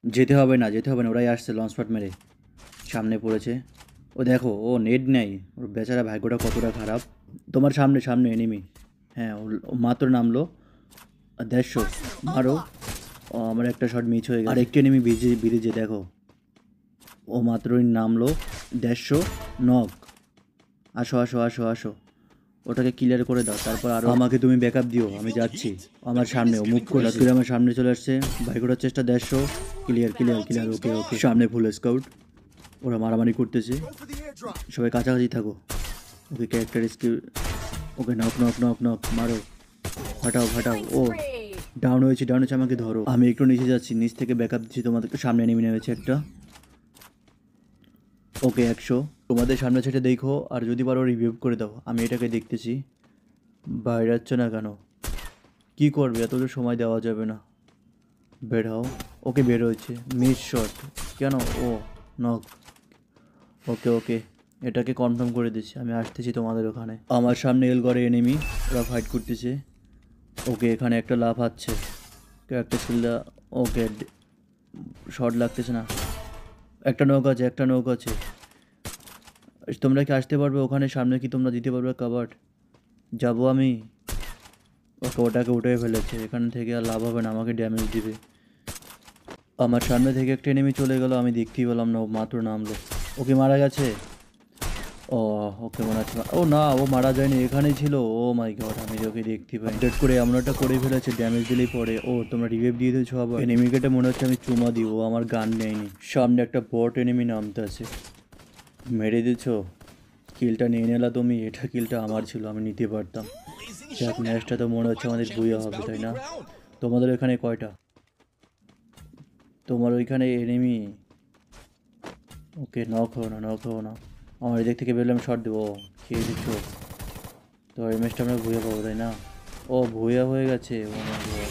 যেতে হবে না, যেতে হবে না, ওরাই আসছে লঞ্চ প্যাড মেরে সামনে পড়েছে। ও দেখো, ও নেট নেই, ওর বেচারা ভাগ্যটা কতটা খারাপ। তোমার সামনে সামনে এনিমি। হ্যাঁ, ও মাত্র নামলো। 150 মারো। ও, আমার একটা শট মিস হয়ে গেছে। আর একটি এনিমি ব্রিজে দেখো, ও মাত্রই নামলো। 150 নক। আসো আসো আসো আসো, ওটাকে ক্লিয়ার করে দাও, তারপর আরও আমাকে তুমি ব্যাকআপ দিও, আমি যাচ্ছি। আমার সামনে ও মুভ করে আমার সামনে চলে আসছে। ভাই করার চেষ্টা। 150 ক্লিয়ার ক্লিয়ার ক্লিয়ার, ওকে ওকে। সামনে ফুল স্কাউট, ওরা মারামারি করতেছে, সবাই কাছাকাছি থাকো। ওকে ক্যারেক্টার স্কিল, ওকে নক নক নক নক মারো, ফাটাও ফাটাও। ও ডাউন হয়েছে, ডাউন হয়েছে, আমাকে ধরো। আমি একটু নিচে যাচ্ছি, নিচ থেকে ব্যাকআপ দিচ্ছি তোমাদেরকে। সামনে নেমে নেমেছে একটা। ওকে 100, তোমাদের সামনে ছেড়ে দেখো, আর যদি পারো রিভিউ করে দাও। আমি এটাকে দেখতেছি। বাইরে যাচ্ছে না কেন? কি করবে, এত তো সময় দেওয়া যাবে না। বের হও। ওকে বের হয়েছে, মিস শট। কেন? ও নক। ওকে ওকে, এটাকে কনফার্ম করে দিচ্ছি, আমি আসতেছি তোমাদের ওখানে। আমার সামনে এল করে এনিমি, ওরা ফাইট করতেছে। ওকে, এখানে একটা লাফ আছে, একটা ছিল। ওকে, শট লাগতেছে না। একটা নৌকা আছে, একটা নৌকা আছে। তোমরা কি আসতে পারবে ওখানে? সামনে কি তোমরা দিতে পারবে কাভার? যাবো আমি। ওকে, ওটাকে উঠে ফেলেছে, এখান থেকে আর লাভ হবে না, আমাকে ড্যামেজ দিবে। আমার সামনে থেকে একটা এনিমি চলে গেল, আমি দেখতেই পেলাম না, ও মাত্র নামলো। ওকে মারা গেছে। ও, ওকে মনে হচ্ছে, ও না, ও মারা যায়নি, এখানেই ছিল। ও মাই গড, আমি ওকে দেখতে পাই। আপডেট করে এমন একটা করে ফেলেছে, ড্যামেজ দিলেই পড়ে। ও, তোমরা রিভাইভ দিয়ে দিয়েছো আবার। এনিমিকেটে মনে হচ্ছে আমি চুমা দিব, আমার গান নেয়নি। সামনে একটা বট এনিমি নামতে আছে, মেরে দিছো। কিলটা নিয়ে নিলা তুমি, এটা কিলটা আমার ছিল, আমি নিতে পারতাম। যাক, ম্যাচটা তো মনে হচ্ছে আমাদের বুয়া হবে, তাই না? তোমাদের এখানে কয়টা? তোমার ওইখানে এনিমি। ওকে, নক হো না, নক হো না। আমার এদিক থেকে বেরলাম, শট দেবো। খেয়ে দিচ্ছ তো, এই ম্যাচটা আমরা ভুয়া পাবো, তাই না? ও ভুয়া হয়ে গেছে, ও মাই গড।